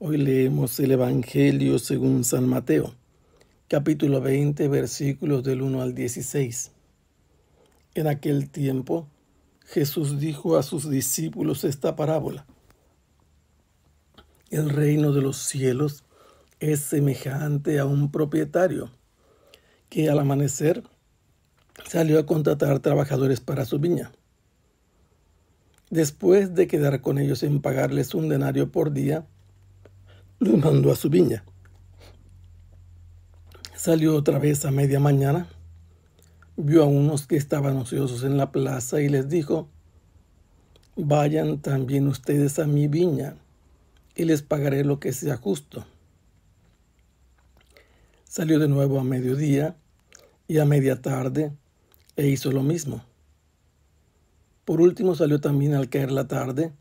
Hoy leemos el Evangelio según San Mateo, capítulo 20, versículos del 1 al 16. En aquel tiempo, Jesús dijo a sus discípulos esta parábola. El reino de los cielos es semejante a un propietario que al amanecer salió a contratar trabajadores para su viña. Después de quedar con ellos en pagarles un denario por día, los mandó a su viña. Salió otra vez a media mañana, vio a unos que estaban ociosos en la plaza y les dijo: vayan también ustedes a mi viña y les pagaré lo que sea justo. Salió de nuevo a mediodía y a media tarde e hizo lo mismo. Por último salió también al caer la tarde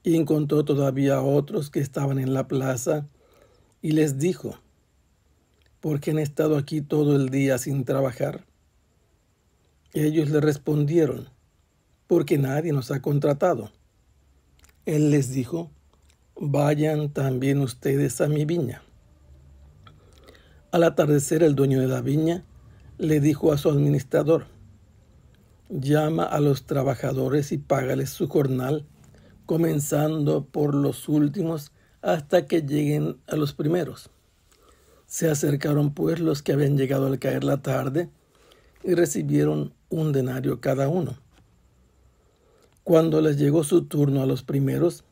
y encontró todavía a otros que estaban en la plaza y les dijo: ¿por qué han estado aquí todo el día sin trabajar? Ellos le respondieron: porque nadie nos ha contratado. Él les dijo: vayan también ustedes a mi viña. Al atardecer, el dueño de la viña le dijo a su administrador: llama a los trabajadores y págales su jornal, comenzando por los últimos hasta que lleguen a los primeros. Se acercaron pues los que habían llegado al caer la tarde y recibieron un denario cada uno. Cuando les llegó su turno a los primeros,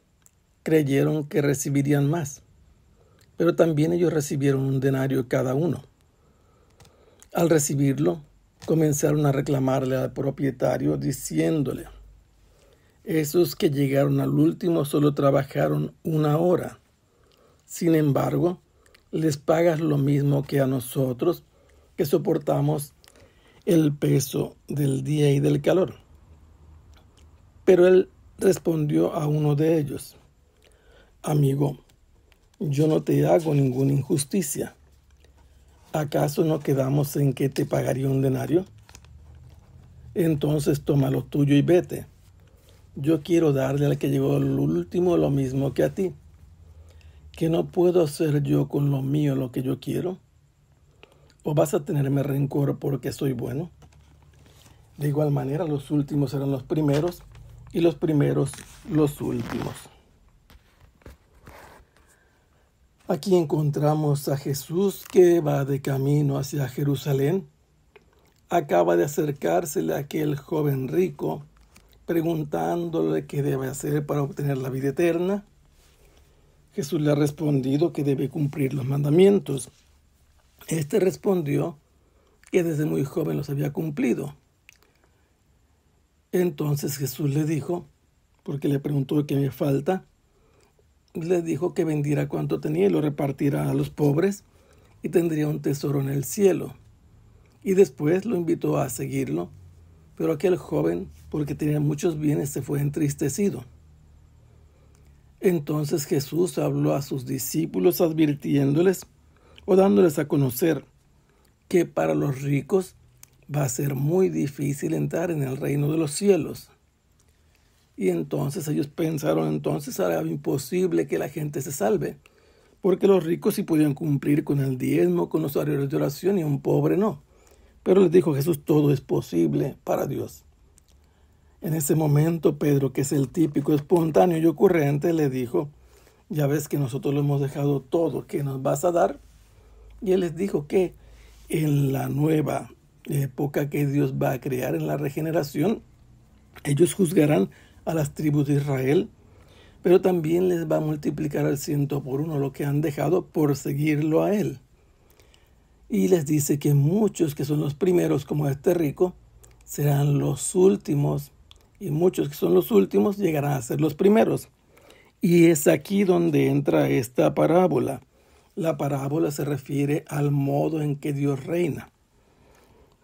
creyeron que recibirían más, pero también ellos recibieron un denario cada uno. Al recibirlo, comenzaron a reclamarle al propietario diciéndole: esos que llegaron al último solo trabajaron 1 hora. Sin embargo, les pagas lo mismo que a nosotros, que soportamos el peso del día y del calor. Pero él respondió a uno de ellos: amigo, yo no te hago ninguna injusticia. ¿Acaso no quedamos en que te pagaría un denario? Entonces toma lo tuyo y vete. Yo quiero darle al que llegó al último lo mismo que a ti. ¿Que no puedo hacer yo con lo mío lo que yo quiero? ¿O vas a tenerme rencor porque soy bueno? De igual manera, los últimos serán los primeros y los primeros los últimos. Aquí encontramos a Jesús que va de camino hacia Jerusalén. Acaba de acercársele a aquel joven rico, preguntándole qué debe hacer para obtener la vida eterna. Jesús le ha respondido que debe cumplir los mandamientos. Este respondió que desde muy joven los había cumplido. Entonces Jesús le dijo, porque le preguntó qué me falta, le dijo que vendiera cuanto tenía y lo repartiera a los pobres y tendría un tesoro en el cielo. Y después lo invitó a seguirlo, pero aquel joven, porque tenía muchos bienes, se fue entristecido. Entonces Jesús habló a sus discípulos advirtiéndoles o dándoles a conocer que para los ricos va a ser muy difícil entrar en el reino de los cielos. Y entonces ellos pensaron, entonces era imposible que la gente se salve, porque los ricos sí podían cumplir con el diezmo, con los horarios de oración, y un pobre no. Pero les dijo Jesús: todo es posible para Dios. En ese momento Pedro, que es el típico espontáneo y ocurrente, le dijo: ya ves que nosotros lo hemos dejado todo, ¿qué nos vas a dar? Y él les dijo que en la nueva época que Dios va a crear, en la regeneración, ellos juzgarán a las tribus de Israel, pero también les va a multiplicar al 100 por 1 lo que han dejado por seguirlo a él. Y les dice que muchos que son los primeros, como este rico, serán los últimos, y muchos que son los últimos llegarán a ser los primeros. Y es aquí donde entra esta parábola. La parábola se refiere al modo en que Dios reina.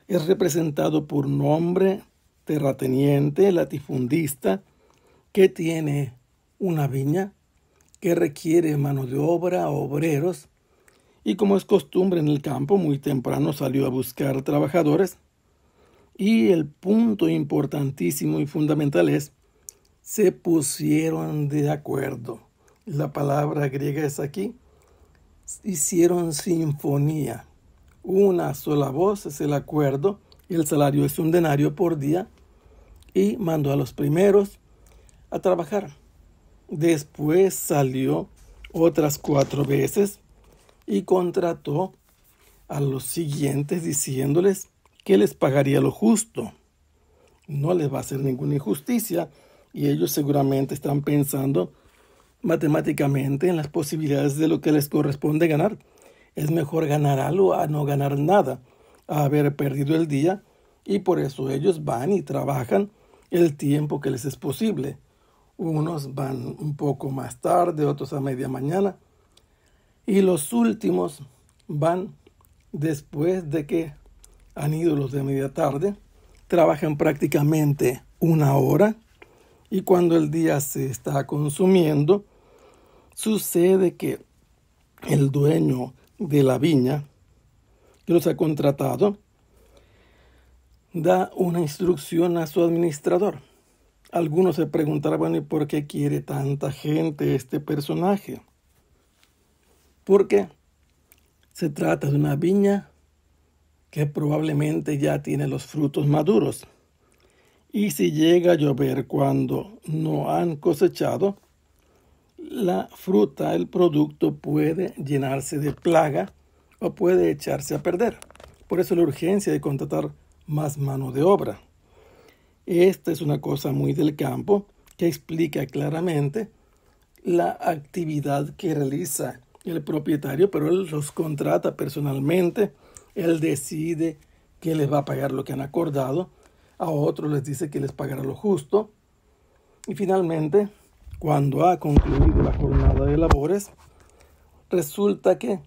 Es representado por un hombre terrateniente, latifundista, que tiene una viña que requiere mano de obra, obreros, y como es costumbre en el campo, muy temprano salió a buscar trabajadores. Y el punto importantísimo y fundamental es: se pusieron de acuerdo. La palabra griega es aquí. Hicieron sinfonía. Una sola voz es el acuerdo. Y el salario es 1 denario por día. Y mandó a los primeros a trabajar. Después salió otras 4 veces y contrató a los siguientes diciéndoles que les pagaría lo justo. No les va a hacer ninguna injusticia y ellos seguramente están pensando matemáticamente en las posibilidades de lo que les corresponde ganar. Es mejor ganar algo a no ganar nada, a haber perdido el día, y por eso ellos van y trabajan el tiempo que les es posible. Unos van un poco más tarde, otros a media mañana, y los últimos van después de que han ido los de media tarde, trabajan prácticamente 1 hora, y cuando el día se está consumiendo, sucede que el dueño de la viña que los ha contratado da una instrucción a su administrador. Algunos se preguntarán, bueno, ¿y por qué quiere tanta gente este personaje? Porque se trata de una viña que probablemente ya tiene los frutos maduros. Y si llega a llover cuando no han cosechado, la fruta, el producto puede llenarse de plaga o puede echarse a perder. Por eso la urgencia de contratar más mano de obra. Esta es una cosa muy del campo que explica claramente la actividad que realiza el propietario, pero él los contrata personalmente, él decide que les va a pagar lo que han acordado, a otros les dice que les pagará lo justo, y finalmente, cuando ha concluido la jornada de labores, resulta que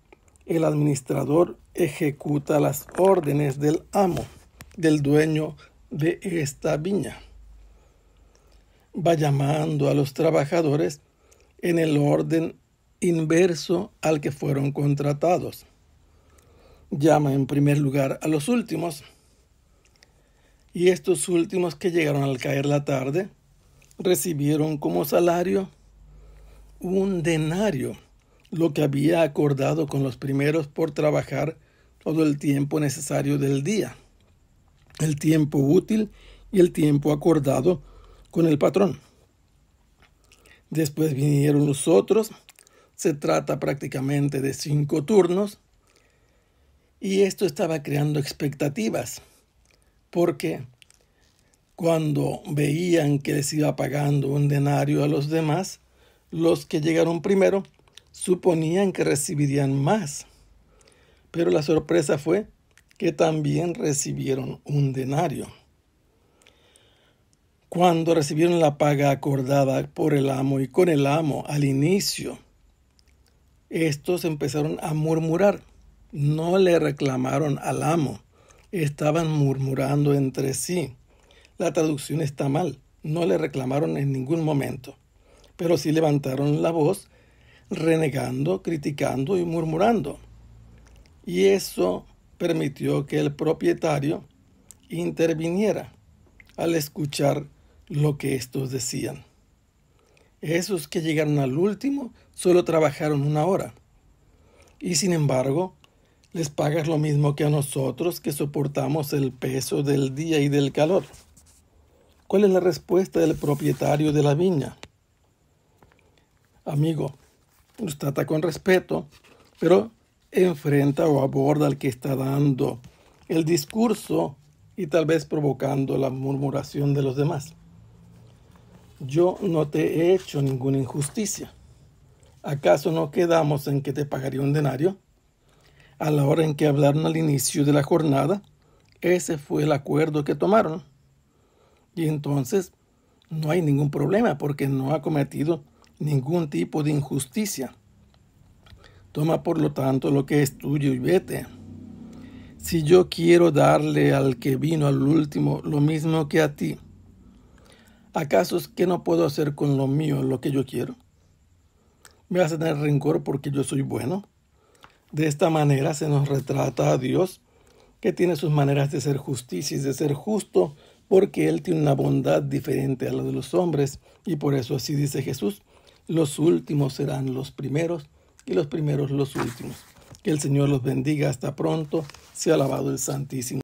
el administrador ejecuta las órdenes del amo, del dueño de esta viña. Va llamando a los trabajadores en el orden inverso al que fueron contratados. Llama en primer lugar a los últimos, y estos últimos que llegaron al caer la tarde recibieron como salario 1 denario, lo que había acordado con los primeros por trabajar todo el tiempo necesario del día, el tiempo útil y el tiempo acordado con el patrón. Después vinieron los otros. Se trata prácticamente de 5 turnos, y esto estaba creando expectativas, porque cuando veían que les iba pagando 1 denario a los demás, los que llegaron primero suponían que recibirían más. Pero la sorpresa fue que también recibieron 1 denario. Cuando recibieron la paga acordada por el amo y con el amo al inicio, estos empezaron a murmurar. No le reclamaron al amo, estaban murmurando entre sí. La traducción está mal, no le reclamaron en ningún momento, pero sí levantaron la voz, renegando, criticando y murmurando. Y eso permitió que el propietario interviniera al escuchar lo que estos decían. Esos que llegaron al último solo trabajaron 1 hora. Y sin embargo, les pagas lo mismo que a nosotros que soportamos el peso del día y del calor. ¿Cuál es la respuesta del propietario de la viña? Amigo, los trata con respeto, pero enfrenta o aborda al que está dando el discurso y tal vez provocando la murmuración de los demás. Yo no te he hecho ninguna injusticia. ¿Acaso no quedamos en que te pagaría 1 denario? A la hora en que hablaron al inicio de la jornada, ese fue el acuerdo que tomaron. Y entonces no hay ningún problema porque no ha cometido ningún tipo de injusticia. Toma por lo tanto lo que es tuyo y vete. Si yo quiero darle al que vino al último lo mismo que a ti, ¿acaso es que no puedo hacer con lo mío lo que yo quiero? ¿Me vas a tener rencor porque yo soy bueno? De esta manera se nos retrata a Dios, que tiene sus maneras de hacer justicia y de ser justo, porque Él tiene una bondad diferente a la de los hombres, y por eso así dice Jesús: los últimos serán los primeros y los primeros los últimos. Que el Señor los bendiga. Hasta pronto. Sea alabado el Santísimo.